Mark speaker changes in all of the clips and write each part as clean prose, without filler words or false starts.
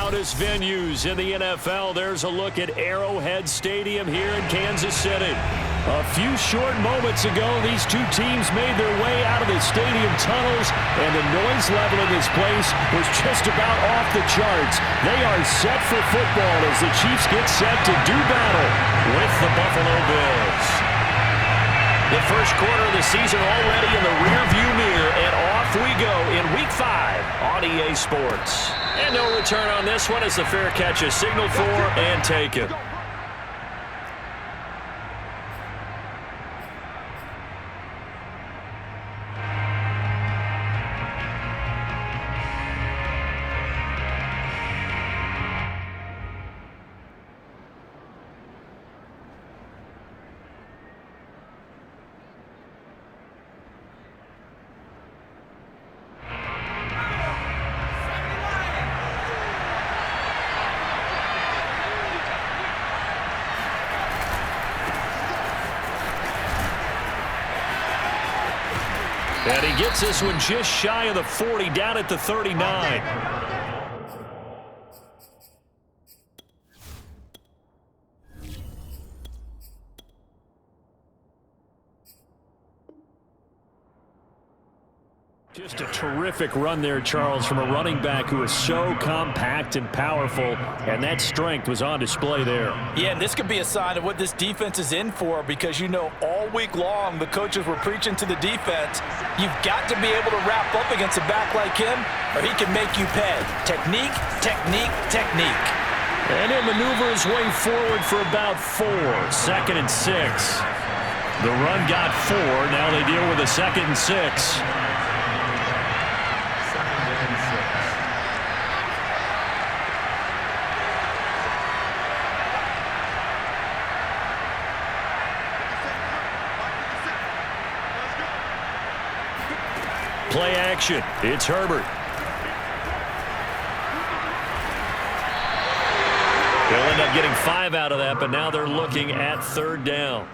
Speaker 1: loudest venues in the NFL. There's a look at Arrowhead Stadium here in Kansas City. A few short moments ago, these two teams made their way out of the stadium tunnels, and the noise level in this place was just about off the charts. They are set for football as the Chiefs get set to do battle with the Buffalo Bills. The first quarter of the season already in the rearview mirror, and off we go in Week 5 on EA Sports. And no return on this one as the fair catch is signaled for and taken. And he gets this one just shy of the 40, down at the 39. Just a terrific run there, Charles, from a running back who is so compact and powerful, and that strength was on display there.
Speaker 2: Yeah, and this could be a sign of what this defense is in for, because you know all week long the coaches were preaching to the defense, you've got to be able to wrap up against a back like him or he can make you pay. Technique, technique, technique.
Speaker 1: And he'll maneuver his way forward for about 4. 2nd and 6. The run got 4. Now they deal with a 2nd and 6. Play action. It's Herbert. They'll end up getting 5 out of that, but now they're looking at 3rd down.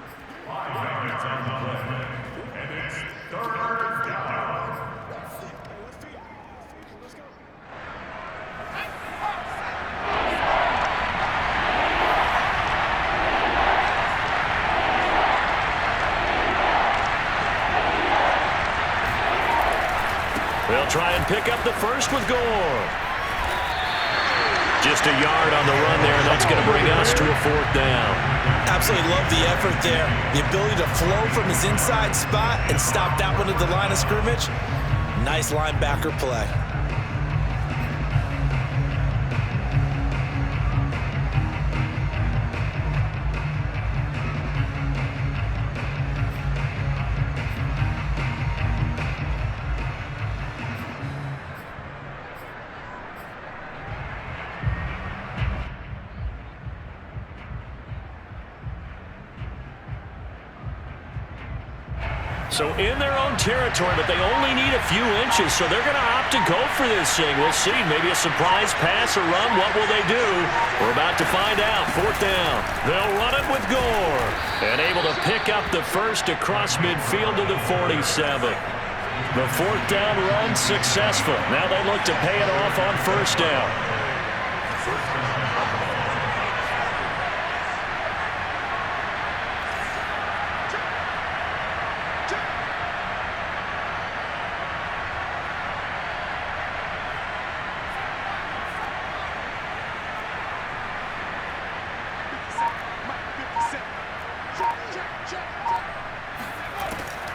Speaker 1: They'll try and pick up the first with Gore. Just a yard on the run there, and that's going to bring us to a 4th down.
Speaker 2: Absolutely love the effort there. The ability to flow from his inside spot and stop that one at the line of scrimmage. Nice linebacker play.
Speaker 1: So in their own territory, but they only need a few inches, so they're going to opt to go for this thing. We'll see. Maybe a surprise pass or run. What will they do? We're about to find out. 4th down. They'll run it with Gore. And able to pick up the first across midfield to the 47. The 4th down run successful. Now they look to pay it off on 1st down.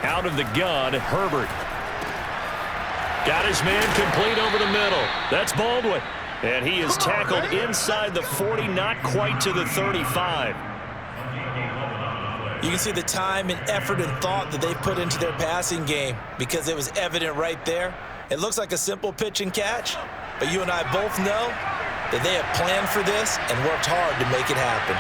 Speaker 1: Out of the gun, Herbert. Got his man complete over the middle. That's Baldwin. And he is tackled inside the 40, not quite to the 35.
Speaker 2: You can see the time and effort and thought that they put into their passing game because it was evident right there. It looks like a simple pitch and catch, but you and I both know that they have planned for this and worked hard to make it happen.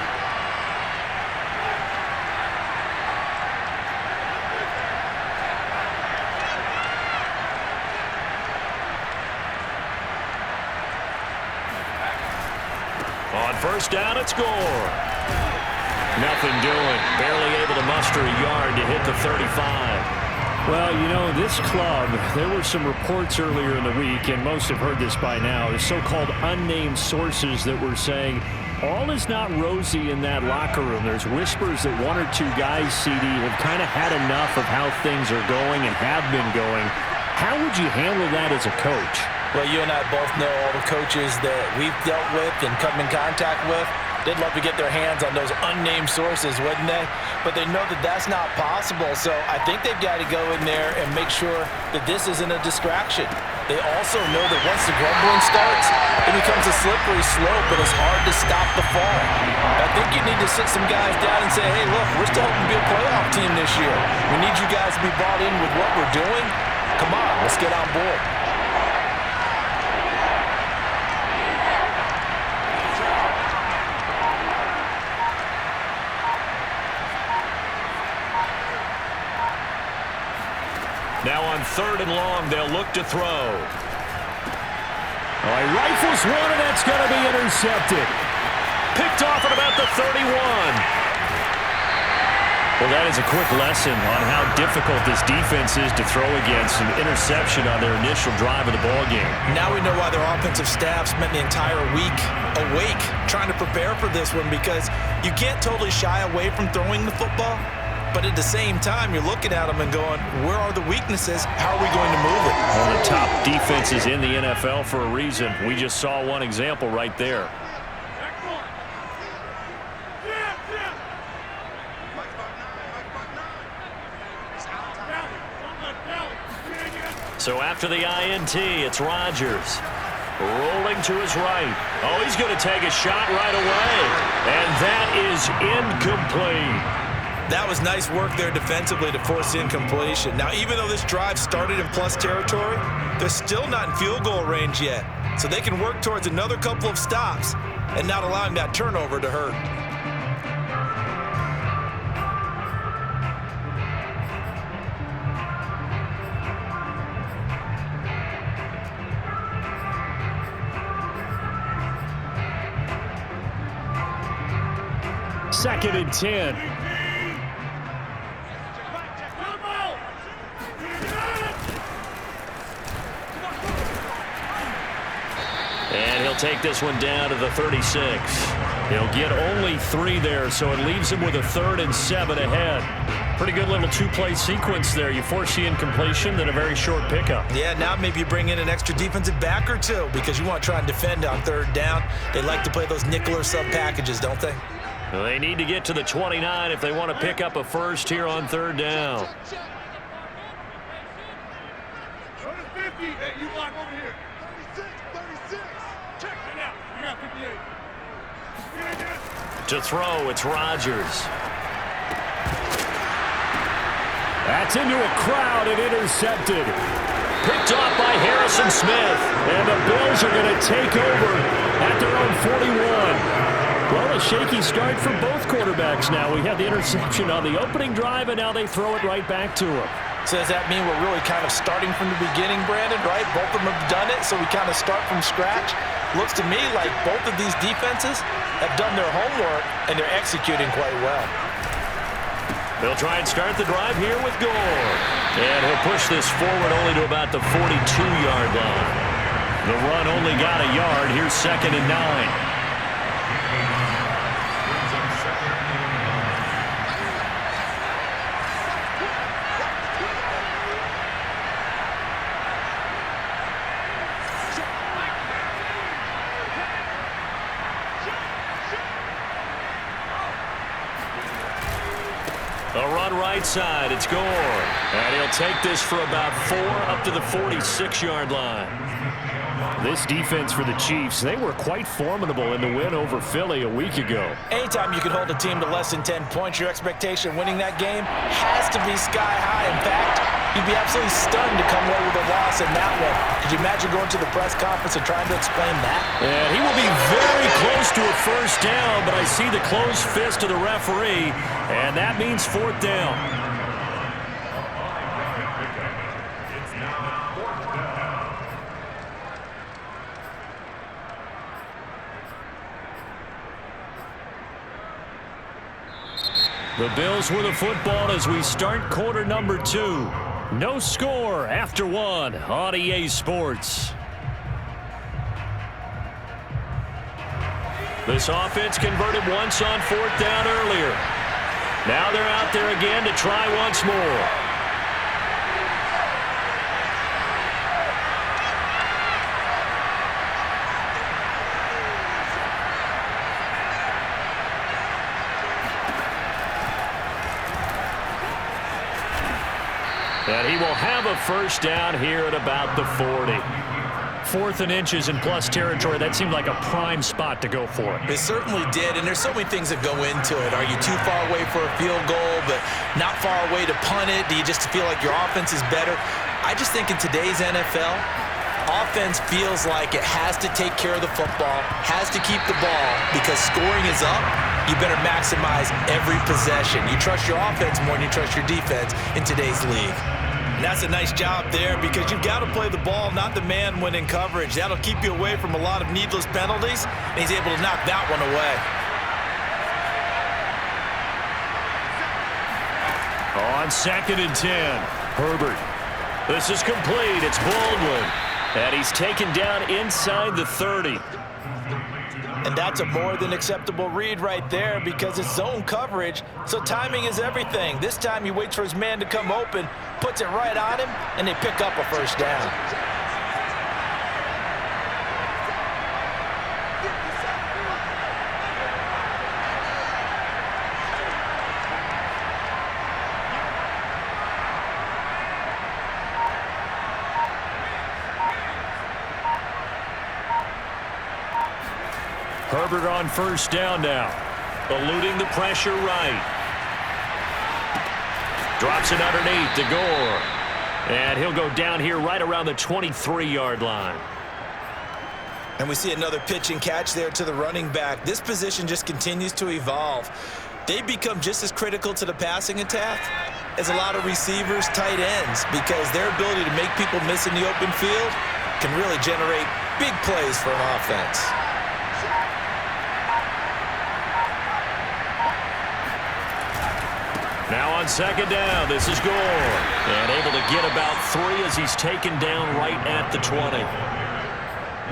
Speaker 1: On 1st down, it's Gore. Nothing doing. Barely able to muster a yard to hit the 35. Well, you know, this club, there were some reports earlier in the week, and most have heard this by now, the so-called unnamed sources that were saying all is not rosy in that locker room. There's whispers that one or two guys, CD, have kind of had enough of how things are going and have been going. How would you handle that as a coach?
Speaker 2: Well, you and I both know all the coaches that we've dealt with and come in contact with. They'd love to get their hands on those unnamed sources, wouldn't they? But they know that that's not possible, so I think they've got to go in there and make sure that this isn't a distraction. They also know that once the grumbling starts, it becomes a slippery slope, and it's hard to stop the fall. I think you need to sit some guys down and say, hey, look, we're still hoping to be a playoff team this year. We need you guys to be bought in with what we're doing. Come on, let's get on board.
Speaker 1: Now on 3rd and long, they'll look to throw. Oh, he rifles one, and that's going to be intercepted. Picked off at about the 31. Well, that is a quick lesson on how difficult this defense is to throw against. An interception on their initial drive of the ballgame.
Speaker 2: Now we know why their offensive staff spent the entire week awake trying to prepare for this one, because you can't totally shy away from throwing the football. But at the same time, you're looking at them and going, where are the weaknesses? How are we going to move it?
Speaker 1: One of the top defenses in the NFL for a reason. We just saw one example right there. So after the INT, it's Rodgers. Rolling to his right. Oh, he's going to take a shot right away. And that is incomplete.
Speaker 2: That was nice work there defensively to force incompletion. Now, even though this drive started in plus territory, they're still not in field goal range yet. So they can work towards another couple of stops and not allowing that turnover to hurt.
Speaker 1: Second and 10. And he'll take this one down to the 36. He'll get only 3 there, so it leaves him with a 3rd and 7 ahead. Pretty good little two-play sequence there. You force the incompletion, then a very short pickup.
Speaker 2: Yeah, now maybe you bring in an extra defensive back or two because you want to try and defend on 3rd down. They like to play those nickel or sub packages, don't they?
Speaker 1: Well, they need to get to the 29 if they want to pick up a first here on 3rd down.
Speaker 3: Hey, you block over here. 36. Check that out. You got 58.
Speaker 1: To throw, it's Rodgers. That's into a crowd and intercepted. Picked off by Harrison Smith. And the Bills are going to take over at their own 41. Well, a shaky start for both quarterbacks now. We had the interception on the opening drive, and now they throw it right back to him.
Speaker 2: So does that mean we're really kind of starting from the beginning, Brandon, right? Both of them have done it, so we kind of start from scratch. Looks to me like both of these defenses have done their homework, and they're executing quite well.
Speaker 1: They'll try and start the drive here with Gore. And he'll push this forward only to about the 42-yard line. The run only got a yard. Here's 2nd and 9. A run right side, it's Gore. And he'll take this for about 4 up to the 46-yard line. This defense for the Chiefs, they were quite formidable in the win over Philly a week ago.
Speaker 2: Anytime you can hold a team to less than 10 points, your expectation winning that game has to be sky high. In fact, you'd be absolutely stunned to come away with a loss in that one. Could you imagine going to the press conference and trying to explain that?
Speaker 1: And he will be very close to a first down, but I see the closed fist of the referee, and that means 4th down. The Bills with the football as we start quarter number 2. No score after one on EA Sports. This offense converted once on 4th down earlier. Now they're out there again to try once more. And he will have a first down here at about the 40. 4th and inches in plus territory. That seemed like a prime spot to go for it.
Speaker 2: It certainly did, and there's so many things that go into it. Are you too far away for a field goal, but not far away to punt it? Do you just feel like your offense is better? I just think in today's NFL, offense feels like it has to take care of the football, has to keep the ball, because scoring is up. You better maximize every possession. You trust your offense more than you trust your defense in today's league. And that's a nice job there, because you've got to play the ball, not the man when in coverage. That'll keep you away from a lot of needless penalties, and he's able to knock that one away.
Speaker 1: On 2nd and 10, Herbert. This is complete. It's Baldwin. And he's taken down inside the 30.
Speaker 2: And that's a more than acceptable read right there, because it's zone coverage, so timing is everything. This time he waits for his man to come open, puts it right on him, and they pick up a first down.
Speaker 1: Herbert on first down now. Eluding the pressure right. Drops it underneath to Gore. And he'll go down here right around the 23-yard line.
Speaker 2: And we see another pitch and catch there to the running back. This position just continues to evolve. They become just as critical to the passing attack as a lot of receivers, tight ends, because their ability to make people miss in the open field can really generate big plays for an offense.
Speaker 1: Now on 2nd down, this is Gore. And able to get about 3 as he's taken down right at the 20.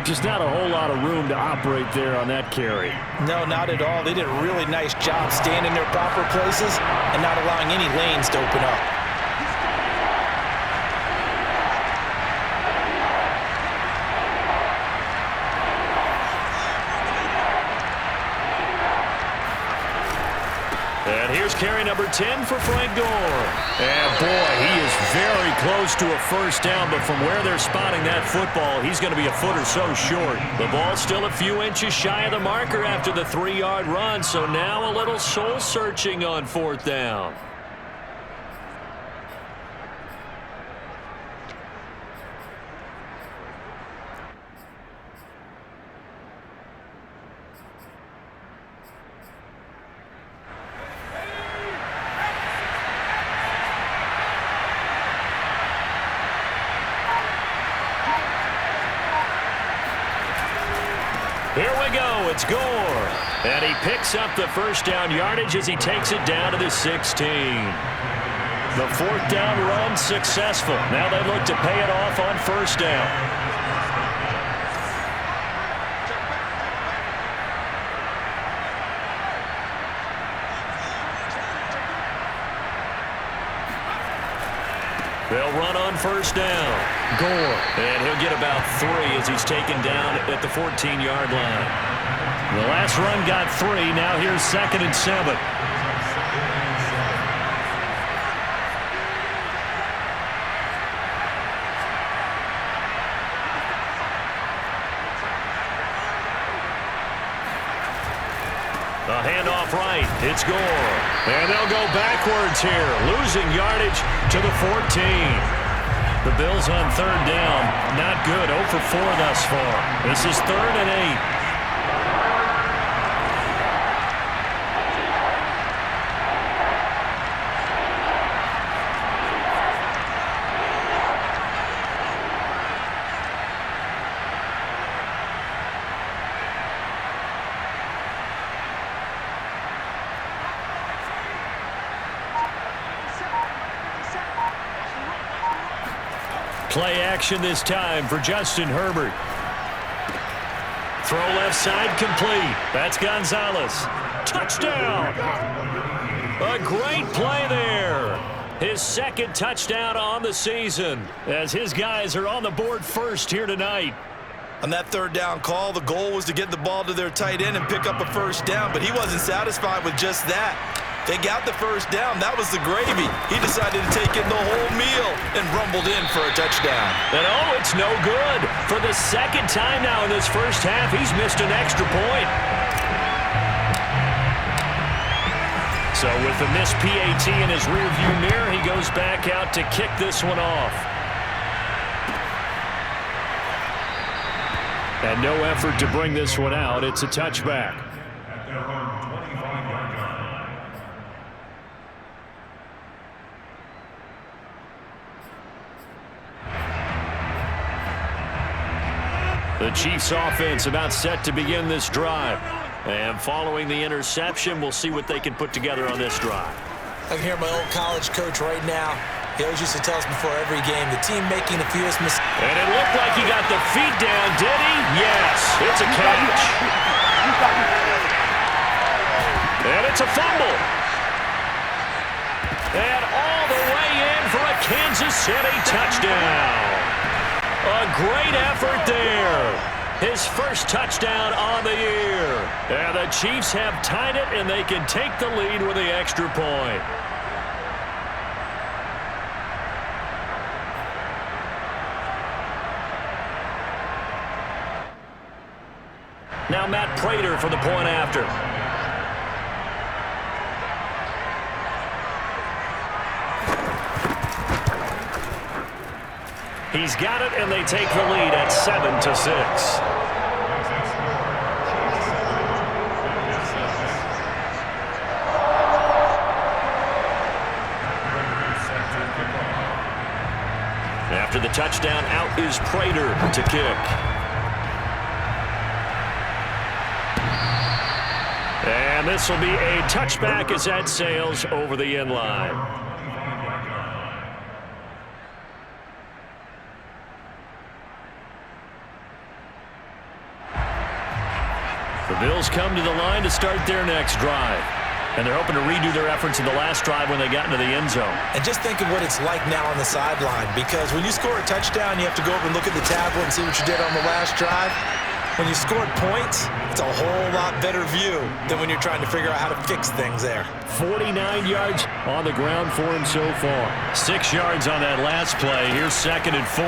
Speaker 1: Just not a whole lot of room to operate there on that carry.
Speaker 2: No, not at all. They did a really nice job staying in their proper places and not allowing any lanes to open up.
Speaker 1: And here's carry number 10 for Frank Gore. And boy, he is very close to a first down, but from where they're spotting that football, he's going to be a foot or so short. The ball's still a few inches shy of the marker after the 3-yard run, so now a little soul-searching on 4th down. Here we go. It's Gore. And he picks up the first down yardage as he takes it down to the 16. The 4th down run successful. Now they look to pay it off on first down. They'll run on first down. Gore. And he'll get about 3 as he's taken down at the 14-yard line. The last run got 3. Now here's 2nd and 7. The handoff right. It's Gore. And they'll go backwards here, losing yardage to the 14. The Bills on 3rd down. Not good. 0 for 4 thus far. This is 3rd and 8. Play action this time for Justin Herbert. Throw left side complete. That's Gonzalez. Touchdown! A great play there. His second touchdown on the season as his guys are on the board first here tonight.
Speaker 2: On that third down call, the goal was to get the ball to their tight end and pick up a first down, but he wasn't satisfied with just that. They got the first down. That was the gravy. He decided to take in the whole meal and rumbled in for a touchdown.
Speaker 1: And oh, it's no good. For the second time now in this first half, he's missed an extra point. So with the missed PAT in his rearview mirror, he goes back out to kick this one off. And no effort to bring this one out. It's a touchback. The Chiefs offense about set to begin this drive. And following the interception, we'll see what they can put together on this drive.
Speaker 2: I can hear my old college coach right now. He always used to tell us before every game, the team making the fewest mistakes.
Speaker 1: And it looked like he got the feet down, did he? Yes, it's a catch. And it's a fumble. And all the way in for a Kansas City touchdown. A great effort there. His first touchdown on the year. And the Chiefs have tied it, and they can take the lead with the extra point. Now Matt Prater for the point after. He's got it, and they take the lead at 7-6. After the touchdown, out is Prater to kick. And this will be a touchback as that sails over the end line. The Bills come to the line to start their next drive. And they're hoping to redo their efforts in the last drive when they got into the end zone.
Speaker 2: And just think of what it's like now on the sideline, because when you score a touchdown, you have to go over and look at the tablet and see what you did on the last drive. When you scored points, it's a whole lot better view than when you're trying to figure out how to fix things there.
Speaker 1: 49 yards on the ground for him so far. 6 yards on that last play. Here's 2nd and 4.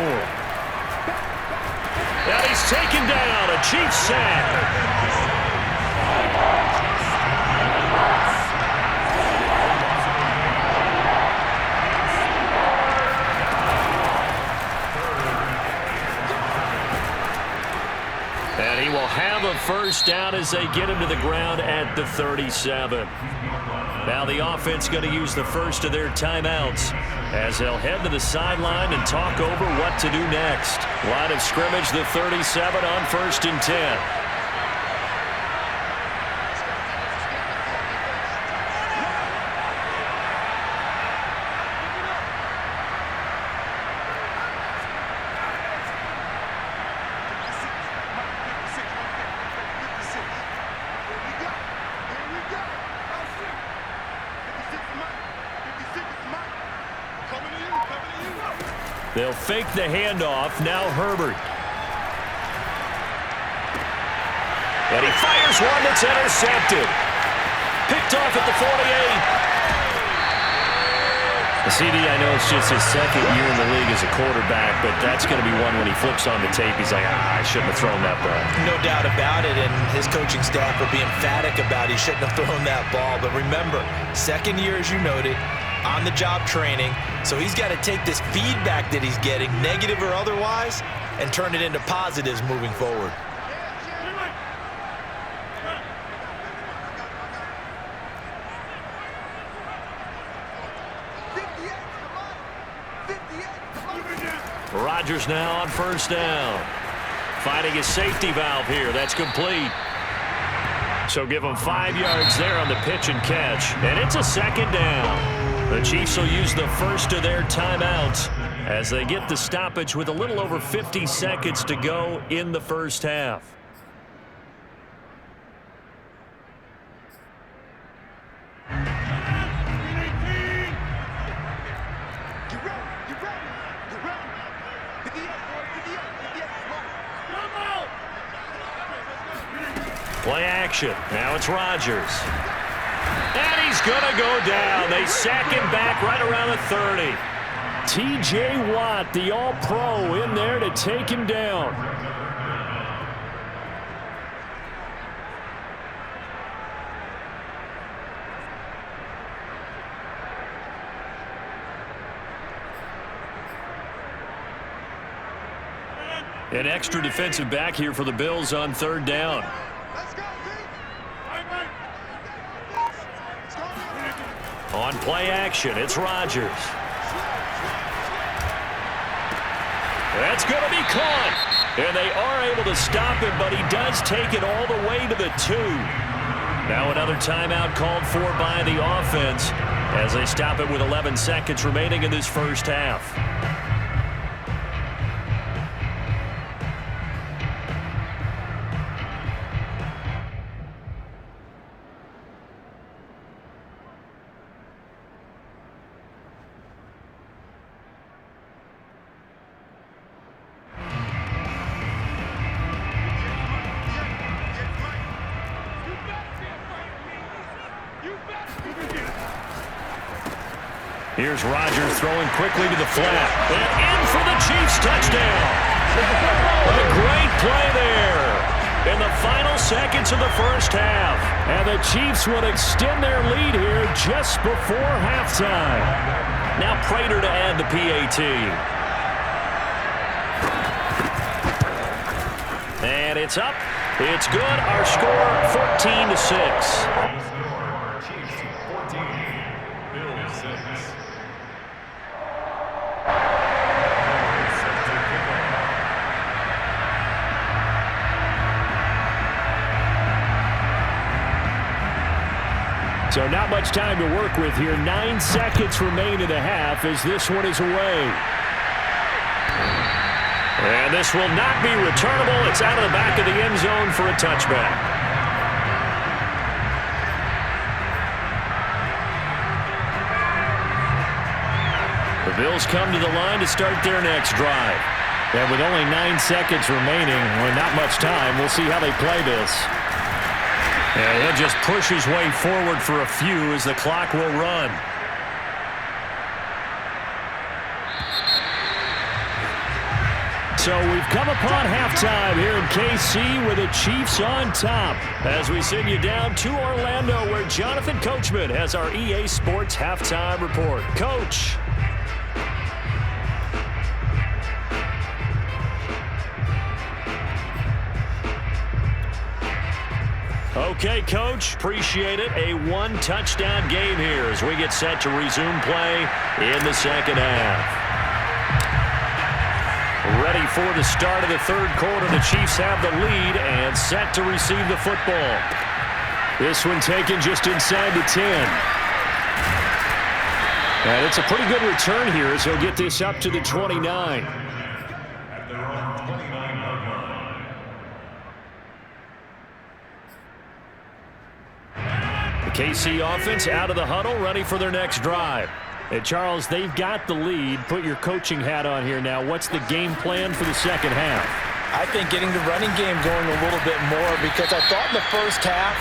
Speaker 1: And he's taken down. A Chiefs sack. And he will have a first down as they get him to the ground at the 37. Now the offense going to use the first of their timeouts as they'll head to the sideline and talk over what to do next. Line of scrimmage, the 37 on 1st and 10. They'll fake the handoff. Now Herbert. And he fires one that's intercepted. Picked off at the 48. The CD, I know it's just his second year in the league as a quarterback, but that's going to be one when he flips on the tape. He's like, I shouldn't have thrown that ball.
Speaker 2: No doubt about it, and his coaching staff will be emphatic about he shouldn't have thrown that ball. But remember, second year, as you noted, on-the-job training. So he's got to take this feedback that he's getting, negative or otherwise, and turn it into positives moving forward.
Speaker 1: Rodgers now on 1st down. Finding his safety valve here. That's complete. So give him 5 yards there on the pitch and catch. And it's a 2nd down. The Chiefs will use the first of their timeouts as they get the stoppage with a little over 50 seconds to go in the first half. Play action. Now it's Rodgers. And he's going to go down. They sack him back right around the 30. T.J. Watt, the all-pro, in there to take him down. An extra defensive back here for the Bills on third down. On play action, it's Rodgers. That's going to be caught. And they are able to stop him, but he does take it all the way to the 2. Now another timeout called for by the offense as they stop it with 11 seconds remaining in this first half. Here's Rodgers throwing quickly to the flat. And in for the Chiefs touchdown. A great play there in the final seconds of the first half. And the Chiefs would extend their lead here just before halftime. Now Prater to add the PAT. And it's up. It's good. Our score 14-6. So not much time to work with here. 9 seconds remain in the half as this one is away. And this will not be returnable. It's out of the back of the end zone for a touchback. The Bills come to the line to start their next drive. And with only 9 seconds remaining, well, not much time, we'll see how they play this. And he'll just push his way forward for a few as the clock will run. So we've come upon halftime here in KC with the Chiefs on top as we send you down to Orlando where Jonathan Coachman has our EA Sports halftime report. Coach. Okay, Coach, appreciate it. A one-touchdown game here as we get set to resume play in the second half. Ready for the start of the third quarter. The Chiefs have the lead and set to receive the football. This one taken just inside the 10. And it's a pretty good return here as he'll get this up to the 29. KC offense out of the huddle, ready for their next drive. And Charles, they've got the lead. Put your coaching hat on here now. What's the game plan for the second half?
Speaker 2: I think getting the running game going a little bit more because I thought in the first half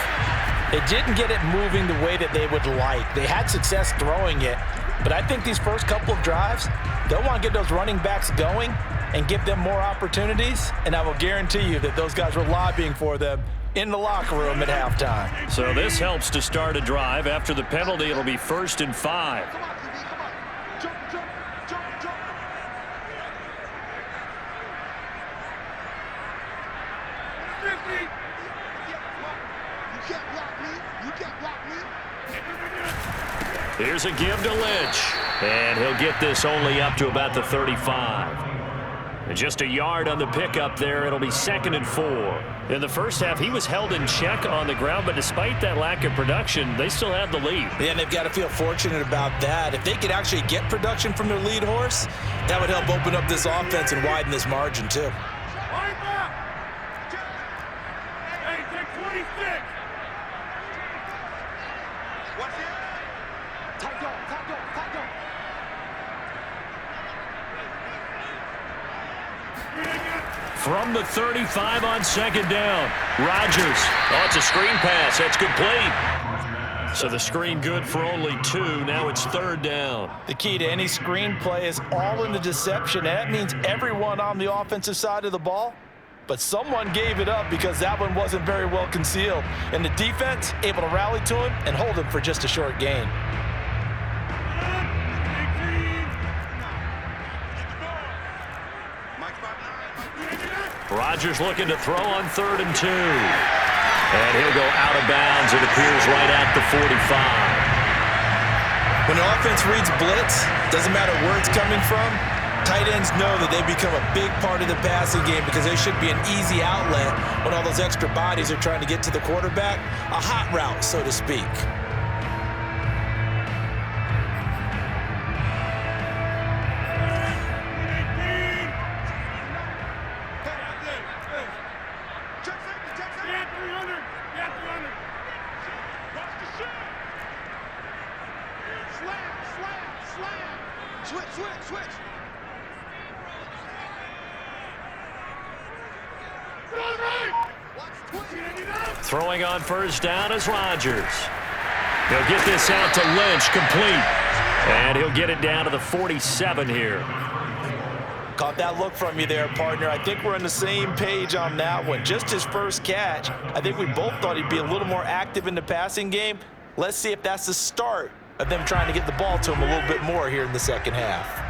Speaker 2: they didn't get it moving the way that they would like. They had success throwing it, but I think these first couple of drives, they'll want to get those running backs going and give them more opportunities, and I will guarantee you that those guys were lobbying for them in the locker room at halftime.
Speaker 1: So this helps to start a drive. After the penalty, it'll be 1st and 5.
Speaker 3: Come on, jump, jump, jump, jump. You can't block me. You can't block me.
Speaker 1: Here's a give to Lynch. And he'll get this only up to about the 35. And just a yard on the pickup there. It'll be 2nd and 4. In the first half, he was held in check on the ground, but despite that lack of production, they still have the lead.
Speaker 2: Yeah, and they've got to feel fortunate about that. If they could actually get production from their lead horse, that would help open up this offense and widen this margin too.
Speaker 3: Hey, take 26. Watch it. Tight go.
Speaker 1: From the 35 on 2nd down. Rodgers. Oh, it's a screen pass. That's complete. So the screen good for only 2. Now it's 3rd down.
Speaker 2: The key to any screen play is all in the deception. That means everyone on the offensive side of the ball, but someone gave it up because that one wasn't very well concealed. And the defense able to rally to him and hold him for just a short gain.
Speaker 1: Rodgers looking to throw on 3rd and 2. And he'll go out of bounds, it appears, right at the 45.
Speaker 2: When the offense reads blitz, doesn't matter where it's coming from, tight ends know that they become a big part of the passing game because they should be an easy outlet when all those extra bodies are trying to get to the quarterback. A hot route, so to speak.
Speaker 3: Switch.
Speaker 1: Throwing on 1st down is Rodgers. He'll get this out to Lynch, complete. And he'll get it down to the 47 here.
Speaker 2: Caught that look from you there, partner. I think we're on the same page on that one. Just his first catch. I think we both thought he'd be a little more active in the passing game. Let's see if that's the start of them trying to get the ball to him a little bit more here in the second half.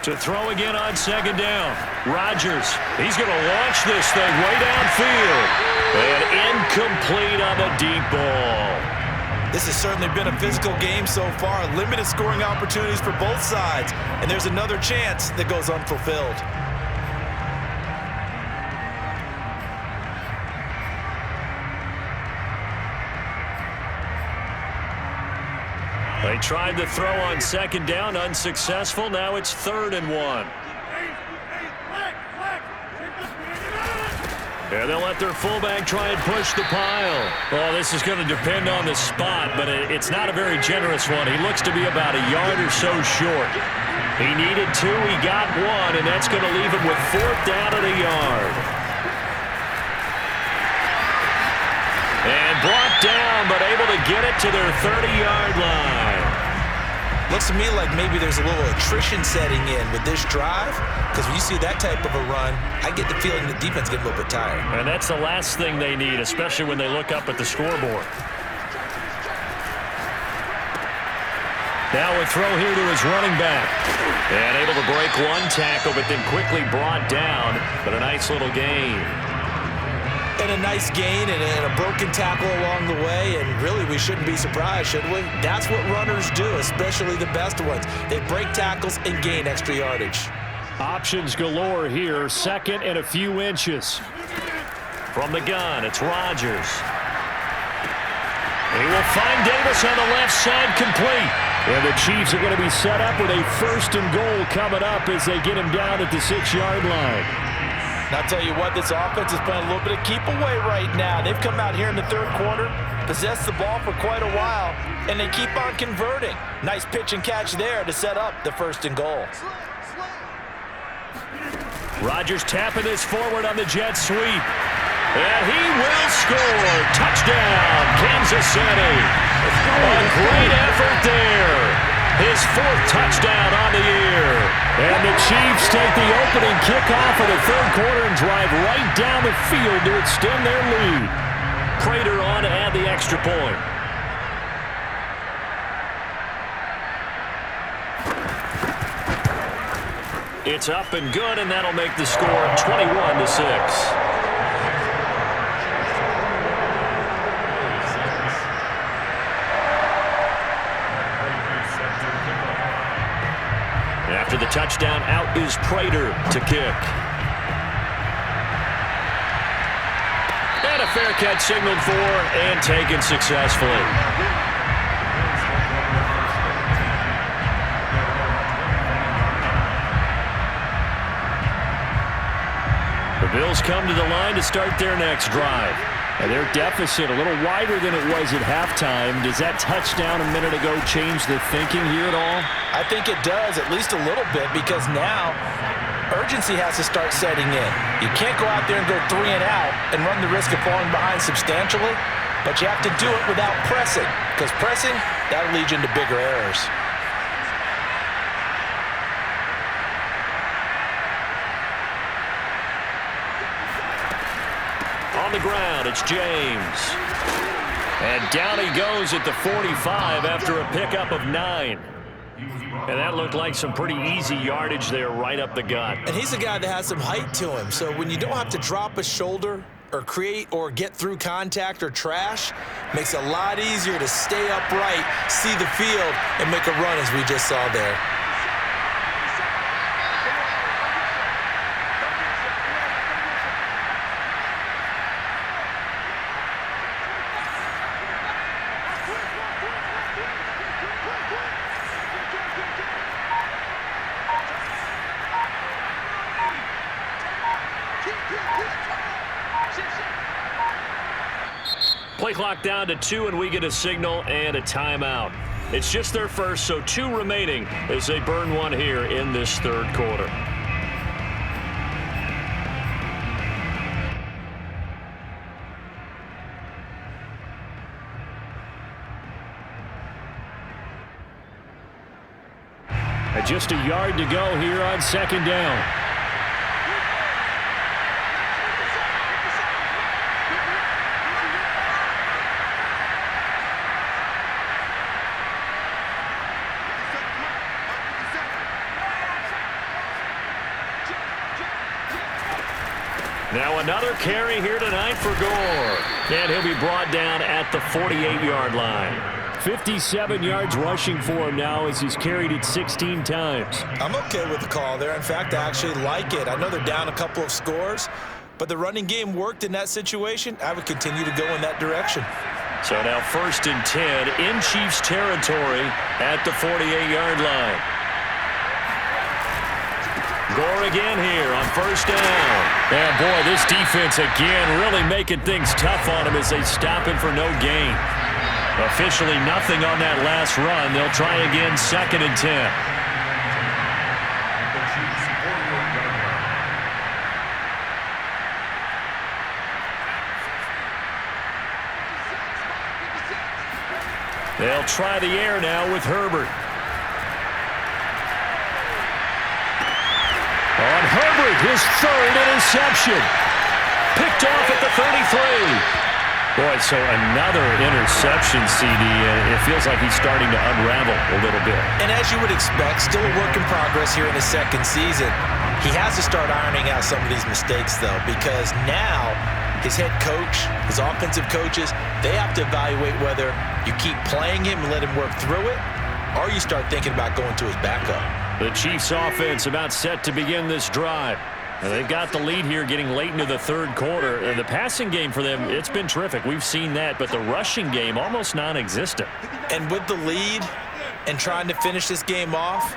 Speaker 1: To throw again on 2nd down. Rodgers, he's going to launch this thing way downfield. And incomplete on the deep ball.
Speaker 2: This has certainly been a physical game so far. Limited scoring opportunities for both sides. And there's another chance that goes unfulfilled.
Speaker 1: They tried to throw on 2nd down, unsuccessful. Now it's 3rd and 1. And they'll let their fullback try and push the pile. Well, this is going to depend on the spot, but it's not a very generous one. He looks to be about a yard or so short. He needed 2, he got 1, and that's going to leave him with 4th down at a yard. And brought down, but able to get it to their 30-yard line.
Speaker 2: Looks to me like maybe there's a little attrition setting in with this drive, because when you see that type of a run, I get the feeling the defense getting a little bit tired.
Speaker 1: And that's the last thing they need, especially when they look up at the scoreboard. Now a throw here to his running back. And able to break 1 tackle, but then quickly brought down, but a nice little gain.
Speaker 2: And a nice gain and a broken tackle along the way, and really we shouldn't be surprised, should we? That's what runners do, especially the best ones. They break tackles and gain extra yardage.
Speaker 1: Options galore here, 2nd and a few inches. From the gun, it's Rodgers. He will find Davis on the left side, complete. And the Chiefs are going to be set up with a 1st and goal coming up as they get him down at the 6-yard line.
Speaker 2: And I'll tell you what, this offense is playing a little bit of keep away right now. They've come out here in the 3rd quarter, possessed the ball for quite a while, and they keep on converting. Nice pitch and catch there to set up the 1st and goal.
Speaker 1: Rodgers tapping this forward on the jet sweep. And he will score. Touchdown, Kansas City. A great effort there. His 4th touchdown on the year. And the Chiefs take the opening kickoff of the 3rd quarter and drive right down the field to extend their lead. Prater on to add the extra point. It's up and good, and that'll make the score 21-6. touchdown. Out is Prater to kick. And a fair catch signaled for and taken successfully. The Bills come to the line to start their next drive. And their deficit a little wider than it was at halftime. Does that touchdown a minute ago change the thinking here at all?
Speaker 2: I think it does, at least a little bit, because now urgency has to start setting in. You can't go out there and go 3 and out and run the risk of falling behind substantially, but you have to do it without pressing, because pressing, that'll lead you into bigger errors.
Speaker 1: On the ground, it's James. And down he goes at the 45 after a pickup of 9. And that looked like some pretty easy yardage there right up the gut.
Speaker 2: And he's a guy that has some height to him, so when you don't have to drop a shoulder or create or get through contact or trash, makes it a lot easier to stay upright, see the field, and make a run as we just saw there.
Speaker 1: Play clock down to 2, and we get a signal and a timeout. It's just their first, so 2 remaining as they burn one here in this third quarter. And just a yard to go here on second down. Now another carry here tonight for Gore. And he'll be brought down at the 48-yard line. 57 yards rushing for him now as he's carried it 16 times.
Speaker 2: I'm okay with the call there. In fact, I actually like it. I know they're down a couple of scores, but the running game worked in that situation. I would continue to go in that direction.
Speaker 1: So now 1st and 10 in Chiefs territory at the 48-yard line. Gore again here on 1st down. And boy, this defense again really making things tough on him as they stop him for no gain. Officially nothing on that last run. They'll try again 2nd and 10. They'll try the air now with Herbert. On Herbert, his 3rd interception. Picked off at the 33. Boy, so another interception, CD. It feels like he's starting to unravel a little bit.
Speaker 2: And as you would expect, still a work in progress here in his 2nd season. He has to start ironing out some of these mistakes, though, because now his head coach, his offensive coaches, they have to evaluate whether you keep playing him and let him work through it, or you start thinking about going to his backup.
Speaker 1: The Chiefs offense about set to begin this drive. And they've got the lead here getting late into the 3rd quarter. And the passing game for them, it's been terrific. We've seen that, but the rushing game almost non-existent.
Speaker 2: And with the lead and trying to finish this game off,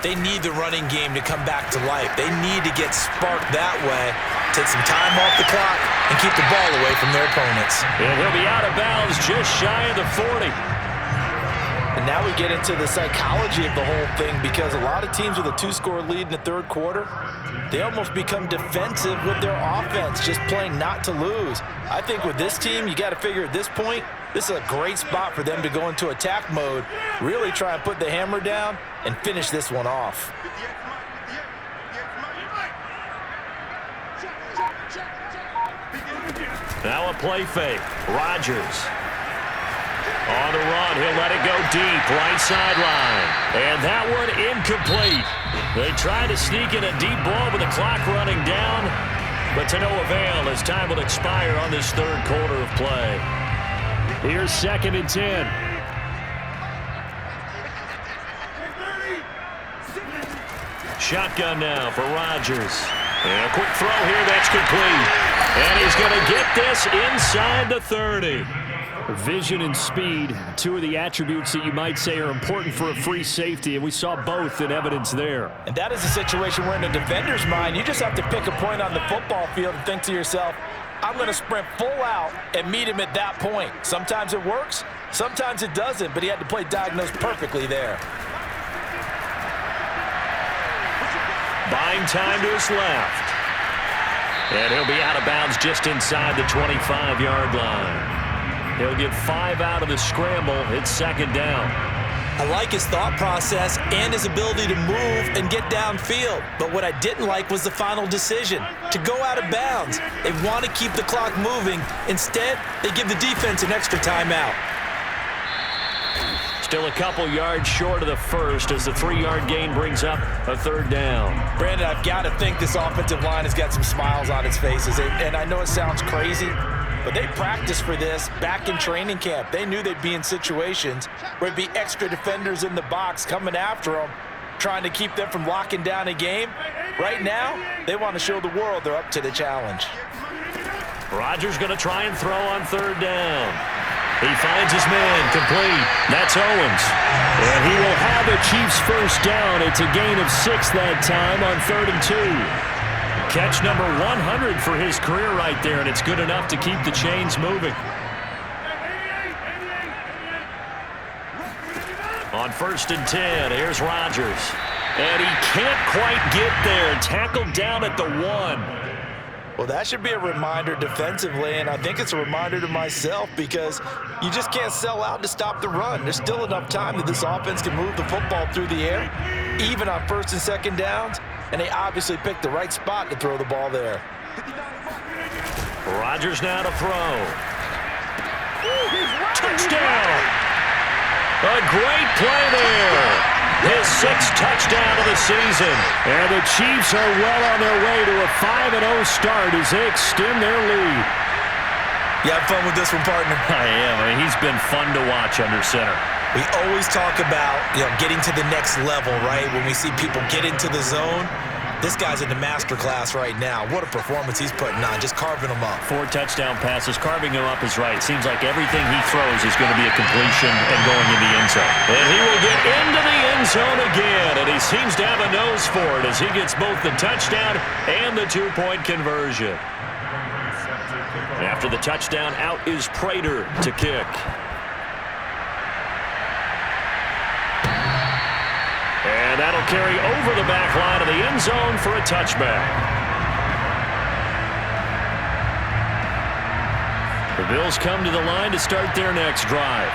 Speaker 2: they need the running game to come back to life. They need to get sparked that way, take some time off the clock, and keep the ball away from their opponents.
Speaker 1: And he'll be out of bounds just shy of the 40.
Speaker 2: And now we get into the psychology of the whole thing, because a lot of teams with a 2-score lead in the 3rd quarter, they almost become defensive with their offense, just playing not to lose. I think with this team, you got to figure at this point, this is a great spot for them to go into attack mode, really try and put the hammer down and finish this one off.
Speaker 1: Now a play fake. Rodgers. On the run, he'll let it go deep, right sideline. And that one incomplete. They try to sneak in a deep ball with the clock running down, but to no avail as time will expire on this 3rd quarter of play. Here's 2nd and 10. shotgun now for Rodgers. And a quick throw here, that's complete. And he's going to get this inside the 30. Vision and speed, two of the attributes that you might say are important for a free safety, and we saw both in evidence there.
Speaker 2: And that is a situation where in a defender's mind, you just have to pick a point on the football field and think to yourself, I'm going to sprint full out and meet him at that point. Sometimes it works, sometimes it doesn't, but he had to play diagnosed perfectly there.
Speaker 1: Buying time to his left. And he'll be out of bounds just inside the 25-yard line. He'll get 5 out of the scramble. It's second down.
Speaker 2: I like his thought process and his ability to move and get downfield. But what I didn't like was the final decision, to go out of bounds. They want to keep the clock moving. Instead, they give the defense an extra timeout.
Speaker 1: Still a couple yards short of the first as the 3-yard gain brings up a third down.
Speaker 2: Brandon, I've got to think this offensive line has got some smiles on its faces. And I know it sounds crazy, but they practiced for this back in training camp. They knew they'd be in situations where there'd be extra defenders in the box coming after them, trying to keep them from locking down a game. Right now, they want to show the world they're up to the challenge.
Speaker 1: Rodgers going to try and throw on third down. He finds his man, complete. That's Owens. And he will have the Chiefs first down. It's a gain of 6 that time on 3rd and 2. Catch number 100 for his career right there, and it's good enough to keep the chains moving. On 1st and 10, here's Rodgers. And he can't quite get there. Tackled down at the 1.
Speaker 2: Well, that should be a reminder defensively, and I think it's a reminder to myself because you just can't sell out to stop the run. There's still enough time that this offense can move the football through the air, even on 1st and 2nd downs, and they obviously picked the right spot to throw the ball there.
Speaker 1: Rodgers now to throw. Touchdown! A great play there. His 6th touchdown of the season. And the Chiefs are well on their way to a 5-0 start as they extend their lead.
Speaker 2: You have fun with this one, partner?
Speaker 1: I am. I mean, he's been fun to watch under center.
Speaker 2: We always talk about, getting to the next level, right? When we see people get into the zone, this guy's in the master class right now. What a performance he's putting on, just carving them up.
Speaker 1: 4 touchdown passes. Carving him up is right. It seems like everything he throws is going to be a completion and going in the end zone. And he will get into the end zone again, and he seems to have a nose for it as he gets both the touchdown and the 2-point conversion. After the touchdown, out is Prater to kick. And that'll carry over the back line of the end zone for a touchback. The Bills come to the line to start their next drive.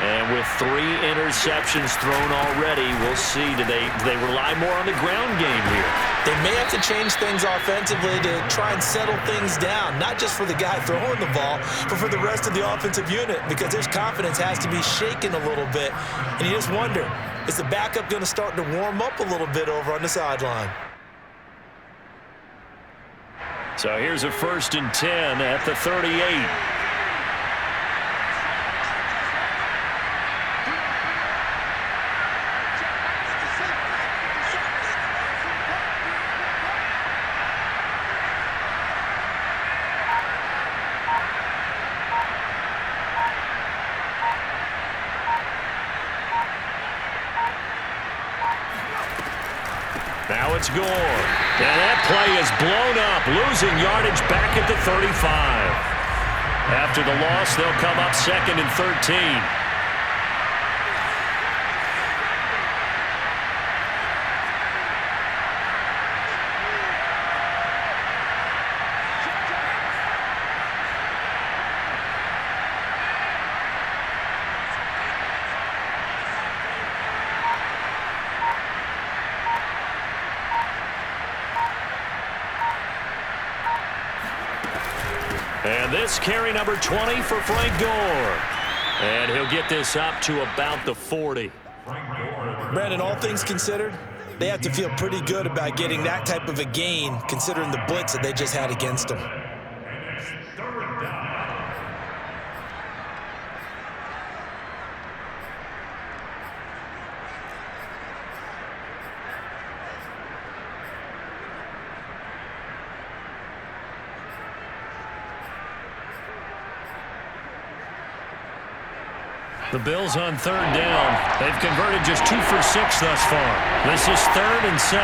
Speaker 1: And with 3 interceptions thrown already, we'll see, do they rely more on the ground game here?
Speaker 2: They may have to change things offensively to try and settle things down, not just for the guy throwing the ball, but for the rest of the offensive unit, because their confidence has to be shaken a little bit. And you just wonder, is the backup going to start to warm up a little bit over on the sideline?
Speaker 1: So here's a 1st and 10 at the 38. Now it's Gore. And that play is blown up, losing yardage back at the 35. After the loss, they'll come up 2nd and 13. And this carry number 20 for Frank Gore. And he'll get this up to about the 40.
Speaker 2: Brandon, all things considered, they have to feel pretty good about getting that type of a gain, considering the blitz that they just had against them.
Speaker 1: The Bills on third down. They've converted just 2 for 6 thus far. This is 3rd and 7.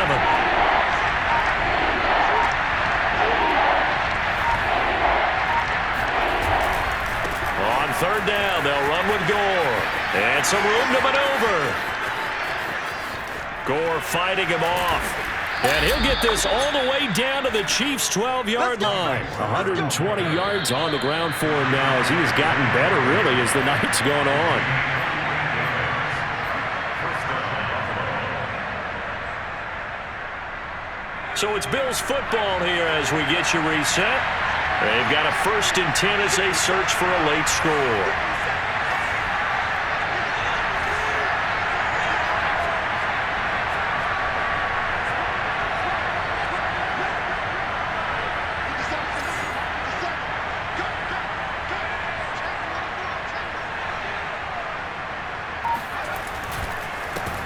Speaker 1: On third down, they'll run with Gore. And some room to maneuver. Gore fighting him off. And he'll get this all the way down to the Chiefs' 12-yard line. 120 yards on the ground for him now as he has gotten better, really, as the night's gone on. So it's Bills football here as we get you reset. They've got a 1st and 10 as they search for a late score.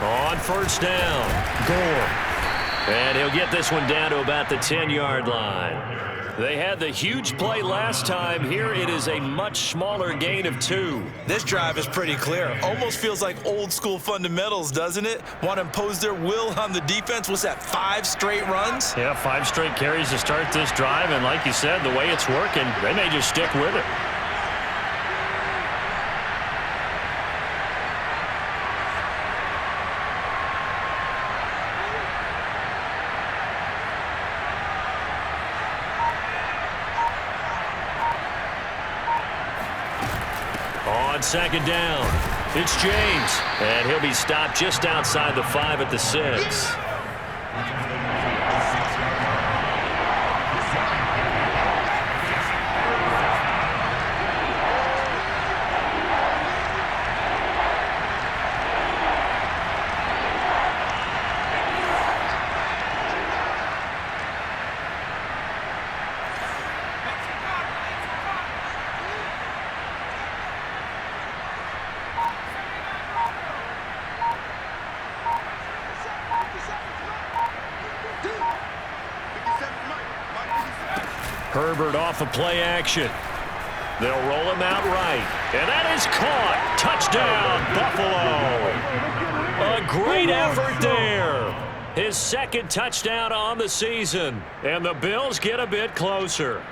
Speaker 1: On first down, Gore. And he'll get this one down to about the 10-yard line. They had the huge play last time. Here it is a much smaller gain of 2.
Speaker 2: This drive is pretty clear. Almost feels like old school fundamentals, doesn't it? Want to impose their will on the defense. What's that, 5 straight runs?
Speaker 1: Yeah, 5 straight carries to start this drive. And like you said, the way it's working, they may just stick with it. On second down, it's James. And he'll be stopped just outside the 5 at the 6. Herbert off of play action. They'll roll him out right. And that is caught. Touchdown, Buffalo. A great effort there. His 2nd touchdown on the season. And the Bills get a bit closer.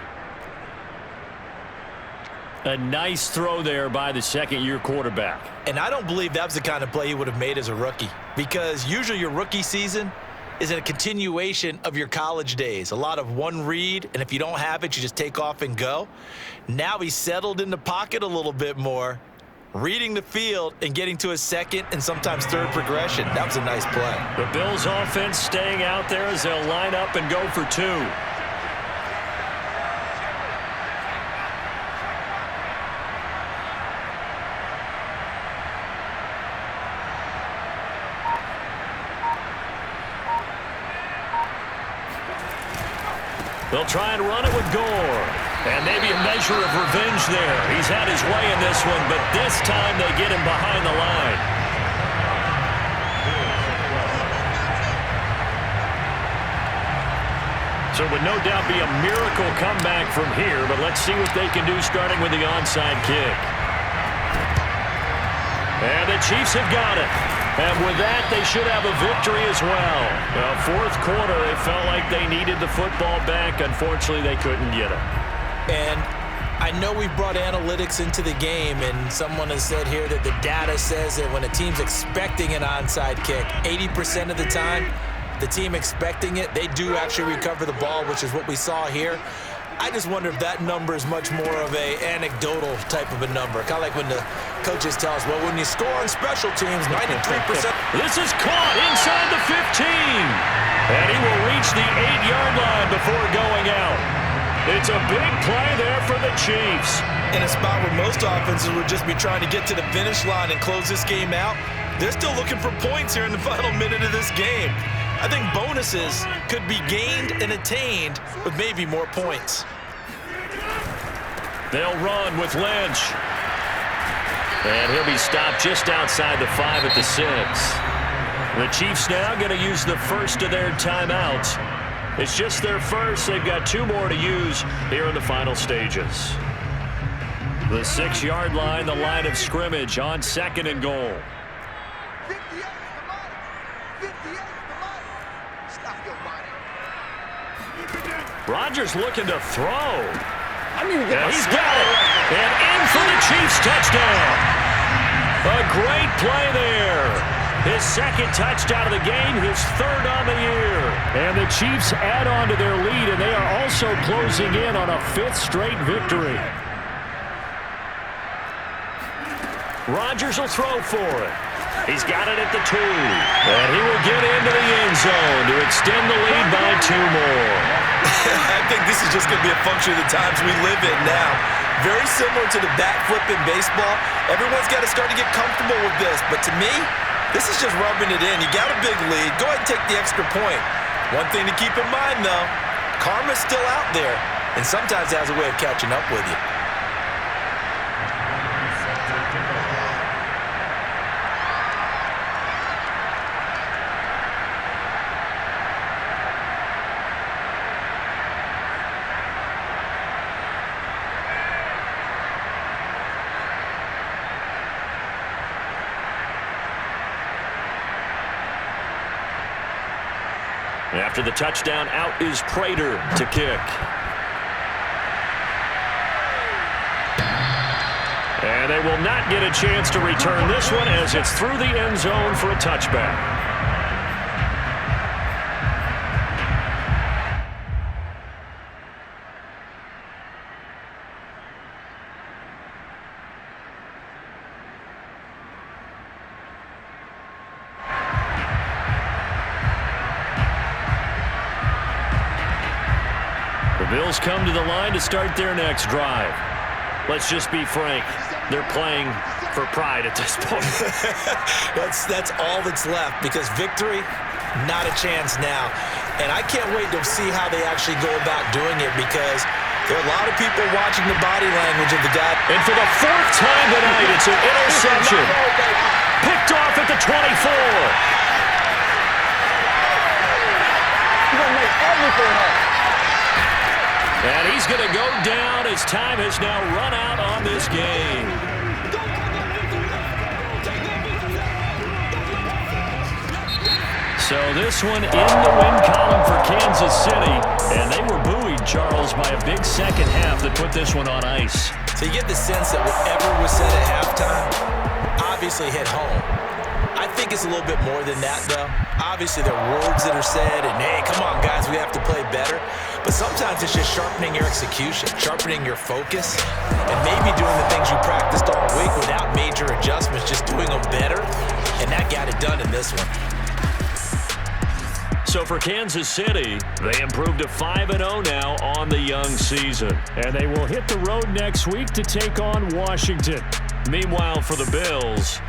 Speaker 1: A nice throw there by the 2nd-year quarterback.
Speaker 2: And I don't believe that was the kind of play he would have made as a rookie. Because usually your rookie season is a continuation of your college days. A lot of one read, and if you don't have it, you just take off and go. Now he's settled in the pocket a little bit more, reading the field and getting to his 2nd and sometimes 3rd progression. That was a nice play.
Speaker 1: The Bills offense staying out there as they'll line up and go for 2. They'll try and run it with Gore. And maybe a measure of revenge there. He's had his way in this one, but this time they get him behind the line. So it would no doubt be a miracle comeback from here, but let's see what they can do starting with the onside kick. And the Chiefs have got it. And with that, they should have a victory as well. Now, 4th quarter, they felt like they needed the football back. Unfortunately, they couldn't get it.
Speaker 2: And I know we've brought analytics into the game, and someone has said here that the data says that when a team's expecting an onside kick, 80% of the time, the team expecting it, they do actually recover the ball, which is what we saw here. I just wonder if that number is much more of a anecdotal type of a number. Kind of like when the coaches tell us, well, when you score on special teams, 93%.
Speaker 1: This is caught inside the 15. And he will reach the 8-yard line before going out. It's a big play there for the Chiefs.
Speaker 2: In a spot where most offenses would just be trying to get to the finish line and close this game out, they're still looking for points here in the final minute of this game. I think bonuses could be gained and attained with maybe more points.
Speaker 1: They'll run with Lynch. And he'll be stopped just outside the 5 at the 6. The Chiefs now going to use the first of their timeouts. It's just their first. They've got 2 more to use here in the final stages. The 6-yard line, the line of scrimmage on 2nd and goal.
Speaker 3: 58 for money. 58 for money. Stop your money.
Speaker 1: Rodgers looking to throw. And he's got it. And in for the Chiefs touchdown. A great play there. His 2nd touchdown of the game, his 3rd on the year. And the Chiefs add on to their lead, and they are also closing in on a 5th straight victory. Rodgers will throw for it. He's got it at the 2. And he will get into the end zone to extend the lead by 2 more.
Speaker 2: I think this is just going to be a function of the times we live in now. Very similar to the bat flip in baseball. Everyone's got to start to get comfortable with this. But to me, this is just rubbing it in. You got a big lead. Go ahead and take the extra point. One thing to keep in mind, though, karma's still out there, and sometimes it has a way of catching up with you.
Speaker 1: After the touchdown, out is Prater to kick. And they will not get a chance to return this one as it's through the end zone for a touchback. Bills come to the line to start their next drive. Let's just be frank. They're playing for pride at this point.
Speaker 2: That's all that's left, because victory, not a chance now. And I can't wait to see how they actually go about doing it, because there are a lot of people watching the body language of the guy.
Speaker 1: And for the 4th time tonight, it's an interception. Picked off at the 24.
Speaker 4: You're going to make everything up.
Speaker 1: And he's going to go down as time has now run out on this game. So this one in the win column for Kansas City. And they were buoyed, Charles, by a big second half that put this one on ice.
Speaker 2: So you get the sense that whatever was said at halftime obviously hit home. I think it's a little bit more than that, though. Obviously, there are words that are said, and hey, come on, guys, we have to play better. But sometimes it's just sharpening your execution, sharpening your focus, and maybe doing the things you practiced all week without major adjustments, just doing them better, and that got it done in this one.
Speaker 1: So for Kansas City, they improved to 5-0 now on the young season. And they will hit the road next week to take on Washington. Meanwhile, for the Bills,